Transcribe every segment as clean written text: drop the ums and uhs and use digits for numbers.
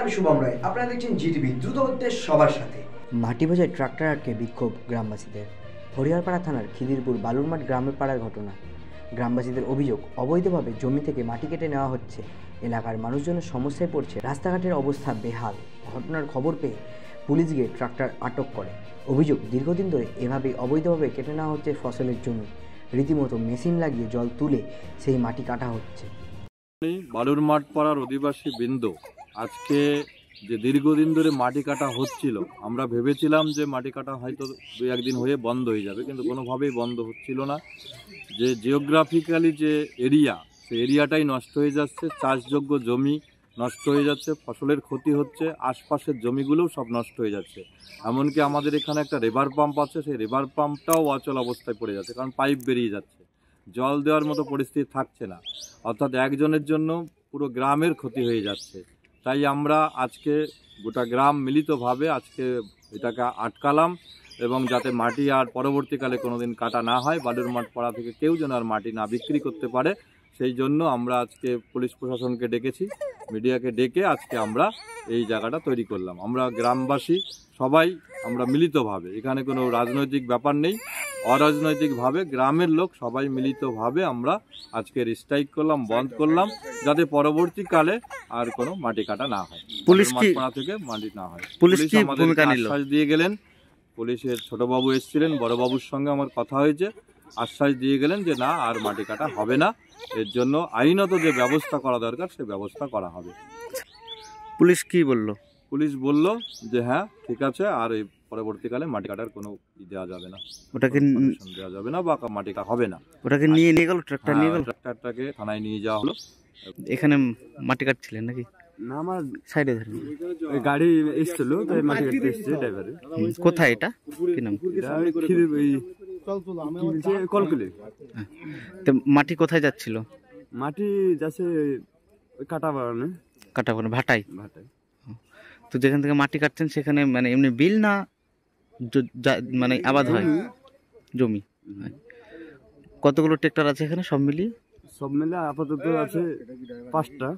আমি শুভম রায়, আপনারা দেখছেন জিটিভি, দ্রুত হচ্ছে সবার সাথে। মাটি বোঝায় ট্রাক্টর আটকে বিক্ষোভ গ্রামবাসীদের। হরিহরপাড়া থানার খিদিরপুর বালুরমাঠ গ্রামের পাড়ার ঘটনা। গ্রামবাসীদের অভিযোগ, অবৈধভাবে জমি থেকে মাটি কেটে নেওয়া হচ্ছে। এলাকার মানুষজনের সমস্যায় পড়ছে, রাস্তাঘাটের অবস্থা বেহাল। ঘটনার খবর পেয়ে পুলিশ গিয়ে ট্রাক্টর আটক করে। অভিযোগ, দীর্ঘদিন ধরে এভাবেই অবৈধভাবে কেটে নেওয়া হচ্ছে ফসলের জমি। রীতিমতো মেশিন লাগিয়ে জল তুলে সেই মাটি কাটা হচ্ছে। বালুরমাঠ পাড়ার অধিবাসী বৃন্দ, আজকে যে দীর্ঘদিন ধরে মাটি কাটা হচ্ছিল, আমরা ভেবেছিলাম যে মাটি কাটা হয়তো 2-1 দিন হয়ে বন্ধ হয়ে যাবে, কিন্তু কোনোভাবেই বন্ধ হচ্ছিল না। যে জিওগ্রাফিক্যালি যে এরিয়া, সেই এরিয়াটাই নষ্ট হয়ে যাচ্ছে। চাষযোগ্য জমি নষ্ট হয়ে যাচ্ছে, ফসলের ক্ষতি হচ্ছে, আশপাশের জমিগুলোও সব নষ্ট হয়ে যাচ্ছে। এমনকি আমাদের এখানে একটা রিভার পাম্প আছে, সেই রিভার পাম্পটাও অচল অবস্থায় পড়ে যাচ্ছে, কারণ পাইপ বেরিয়ে যাচ্ছে, জল দেওয়ার মতো পরিস্থিতি থাকছে না। অর্থাৎ একজনের জন্য পুরো গ্রামের ক্ষতি হয়ে যাচ্ছে। তাই আমরা আজকে গোটা গ্রাম মিলিতভাবে আজকে এটাকে আটকালাম, এবং যাতে মাটি আর পরবর্তীকালে কোনোদিন কাটা না হয়, বালুরমাঠ পাড়া থেকে কেউ যেন আর মাটি না বিক্রি করতে পারে, সেই জন্য আমরা আজকে পুলিশ প্রশাসনকে ডেকেছি, মিডিয়াকে ডেকে আজকে আমরা এই জায়গাটা তৈরি করলাম। আমরা গ্রামবাসী সবাই আমরা মিলিতভাবে, এখানে কোনো রাজনৈতিক ব্যাপার নেই, অরাজনৈতিকভাবে গ্রামের লোক সবাই মিলিতভাবে আমরা আজকে স্ট্রাইক করলাম, বন্ধ করলাম, যাতে পরবর্তীকালে আর কোনো মাটি কাটা না হয়, পুলিশ পাড়া থেকে মাটি না হয়। পুলিশ আমাদের আশ্বাস দিয়ে গেলেন, পুলিশের ছোটবাবু এসেছিলেন, বড়বাবুর সঙ্গে আমার কথা হয়েছে, আশ্বাস দিয়ে গেলেন যে না, আর মাটি কাটা হবে না, এর জন্য আইনত যে ব্যবস্থা করা দরকার সে ব্যবস্থা করা হবে। পুলিশ কি বলল? পুলিশ বলল যে হ্যাঁ ঠিক আছে, আর এই পরবর্তীকালে মাটি কাটার কোনো দেওয়া যাবে না, ওটাকে দেওয়া যাবে না বা মাটি কাটা হবে না। ওটাকে নিয়ে গেল, ট্রাক্টর নিয়ে গেল, ট্রাক্টরটাকে থানায় নিয়ে যাওয়া হলো। এখানে মাটি কাটছিলেন নাকি? না, আমার সাইডে ধরে গাড়ি এসেছিল, তাই মাটি কাটতে এসেছে ড্রাইভারে। কোথায় এটা, কি নাম? কলকুলি। তো মাটি কোথায় যাচ্ছিল? মাটি যাচ্ছে কাটা বাগানে, কাটা বাগানে, ভাটাই। ভাটাই। তো যেখান থেকে মাটি কাটছেন সেখানে মানে এমনি বিল না মানে আবাদ হয় জমি? কতগুলো ট্রাক্টর আছে এখানে সব মিলিয়ে? সব মিলে আপাতত আছে 5টা।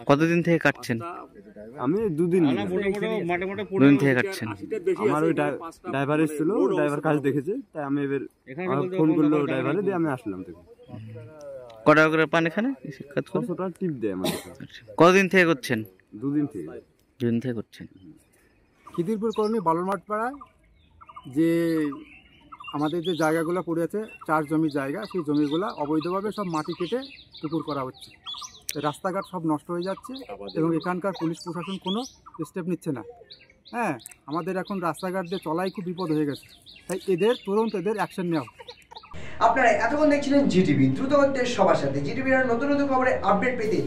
কতদিন থেকে কাটছেন? আমি 2 দিন থেকে কাটছেন। আমার ওই ড্রাইভার এসেছিল, ড্রাইভার কাজ দেখেছে, তাই আমি এবার ফোন করলো ড্রাইভারে, দিয়ে আমি আসলাম। থেকে কটা করে পান এখানে? টিপ দেয় আমাদের। কতদিন থেকে করছেন? 2 দিন থেকে। 2 দিন থেকে করছেন। খিদিরপুর কলোনি বালুরমাঠ পাড়ায় যে আমাদের যে জায়গাগুলো পড়ে আছে, 4 জমির জায়গা, সেই জমিগুলো অবৈধভাবে সব মাটি কেটে পুকুর করা হচ্ছে। রাস্তাঘাট সব নষ্ট হয়ে যাচ্ছে এবং এখানকার পুলিশ প্রশাসন কোনো স্টেপ নিচ্ছে না। হ্যাঁ, আমাদের এখন রাস্তাঘাট দিয়ে চলাই খুব বিপদ হয়ে গেছে, তাই তুরন্ত এদের অ্যাকশন নেওয়া। আপনারা এতক্ষণ দেখছিলেন জিটিভি, দ্রুত হচ্ছে সবার সাথে। জিটিভির নতুন নতুন খবরের আপডেট পেতে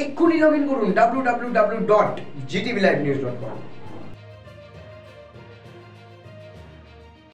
এক্ষুনি লগ ইন করুন www.gtvlivenews.com।